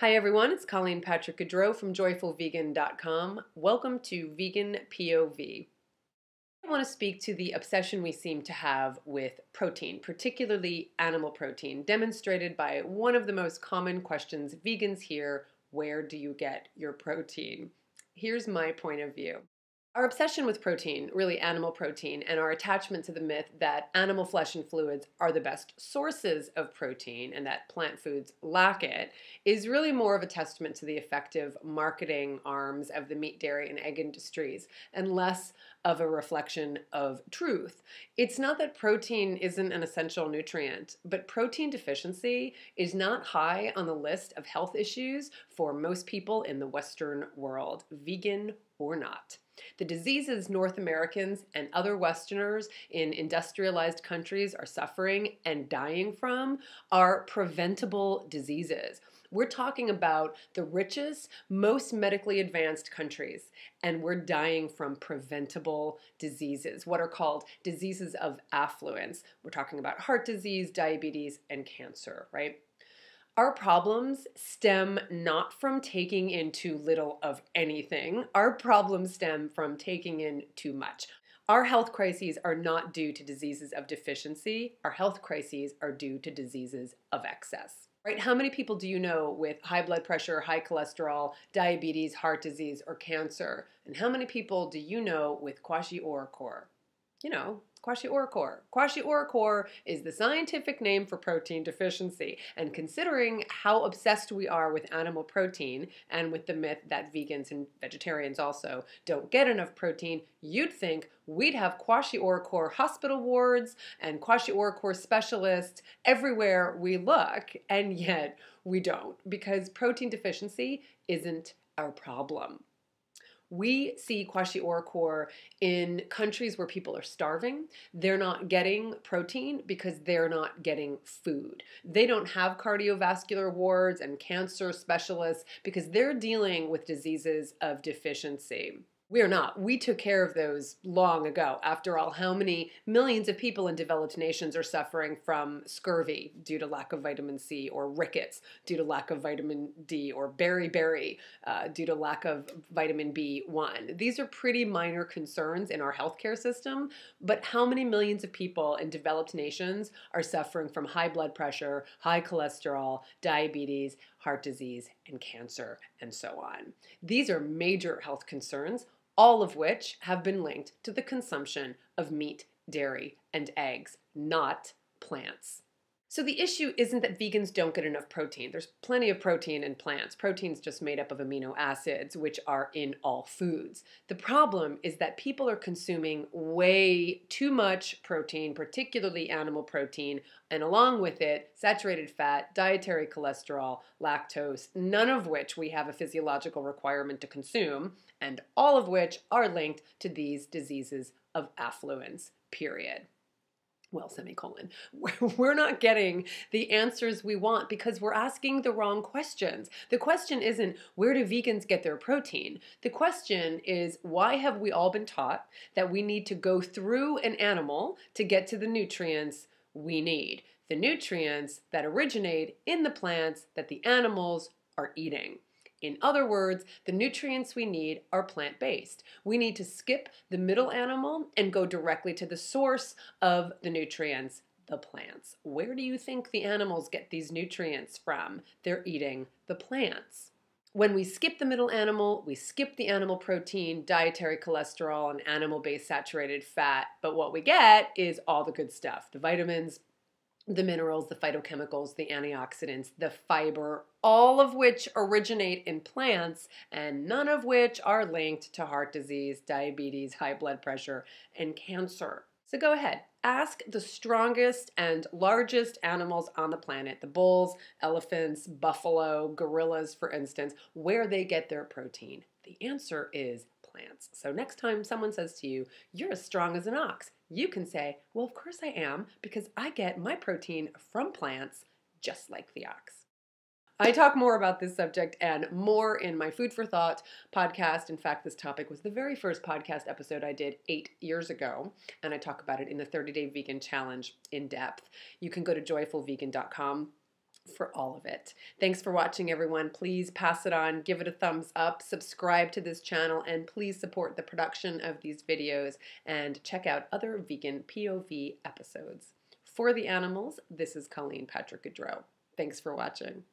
Hi everyone, it's Colleen Patrick-Goudreau from joyfulvegan.com. Welcome to Vegan POV. I want to speak to the obsession we seem to have with protein, particularly animal protein, demonstrated by one of the most common questions vegans hear: where do you get your protein? Here's my point of view. Our obsession with protein, really animal protein, and our attachment to the myth that animal flesh and fluids are the best sources of protein and that plant foods lack it is really more of a testament to the effective marketing arms of the meat, dairy, and egg industries and less of a reflection of truth. It's not that protein isn't an essential nutrient, but protein deficiency is not high on the list of health issues for most people in the Western world, vegan or not. The diseases North Americans and other Westerners in industrialized countries are suffering and dying from are preventable diseases. We're talking about the richest, most medically advanced countries, and we're dying from preventable diseases, what are called diseases of affluence. We're talking about heart disease, diabetes, and cancer, right? Our problems stem not from taking in too little of anything. Our problems stem from taking in too much. Our health crises are not due to diseases of deficiency. Our health crises are due to diseases of excess. Right? How many people do you know with high blood pressure, high cholesterol, diabetes, heart disease, or cancer? And how many people do you know with kwashiorkor? You know, kwashiorkor. Kwashiorkor is the scientific name for protein deficiency. And considering how obsessed we are with animal protein and with the myth that vegans and vegetarians also don't get enough protein, you'd think we'd have kwashiorkor hospital wards and kwashiorkor specialists everywhere we look, and yet we don't, because protein deficiency isn't our problem. We see kwashiorkor in countries where people are starving. They're not getting protein because they're not getting food. They don't have cardiovascular wards and cancer specialists because they're dealing with diseases of deficiency. We're not. We took care of those long ago. After all, how many millions of people in developed nations are suffering from scurvy due to lack of vitamin C, or rickets due to lack of vitamin D, or beriberi due to lack of vitamin B1? These are pretty minor concerns in our healthcare system, but how many millions of people in developed nations are suffering from high blood pressure, high cholesterol, diabetes, heart disease, and cancer, and so on? These are major health concerns, all of which have been linked to the consumption of meat, dairy, and eggs, not plants. So the issue isn't that vegans don't get enough protein. There's plenty of protein in plants. Protein's just made up of amino acids, which are in all foods. The problem is that people are consuming way too much protein, particularly animal protein, and along with it, saturated fat, dietary cholesterol, lactose, none of which we have a physiological requirement to consume, and all of which are linked to these diseases of affluence, period. Well, semicolon. We're not getting the answers we want because we're asking the wrong questions. The question isn't, where do vegans get their protein? The question is, why have we all been taught that we need to go through an animal to get to the nutrients we need? The nutrients that originate in the plants that the animals are eating. In other words, the nutrients we need are plant-based. We need to skip the middle animal and go directly to the source of the nutrients, the plants. Where do you think the animals get these nutrients from? They're eating the plants. When we skip the middle animal, we skip the animal protein, dietary cholesterol, and animal-based saturated fat, but what we get is all the good stuff: the vitamins, the minerals, the phytochemicals, the antioxidants, the fiber, all of which originate in plants and none of which are linked to heart disease, diabetes, high blood pressure, and cancer. So go ahead, ask the strongest and largest animals on the planet, the bulls, elephants, buffalo, gorillas, for instance, where they get their protein. The answer is plants. So next time someone says to you, "You're as strong as an ox," you can say, "Well, of course I am, because I get my protein from plants just like the ox." I talk more about this subject and more in my Food for Thought podcast. In fact, this topic was the very first podcast episode I did 8 years ago, and I talk about it in the 30-Day Vegan Challenge in depth. You can go to joyfulvegan.com for all of it. Thanks for watching, everyone. Please pass it on, give it a thumbs up, subscribe to this channel, and please support the production of these videos and check out other vegan POV episodes. For the animals, this is Colleen Patrick-Goudreau. Thanks for watching.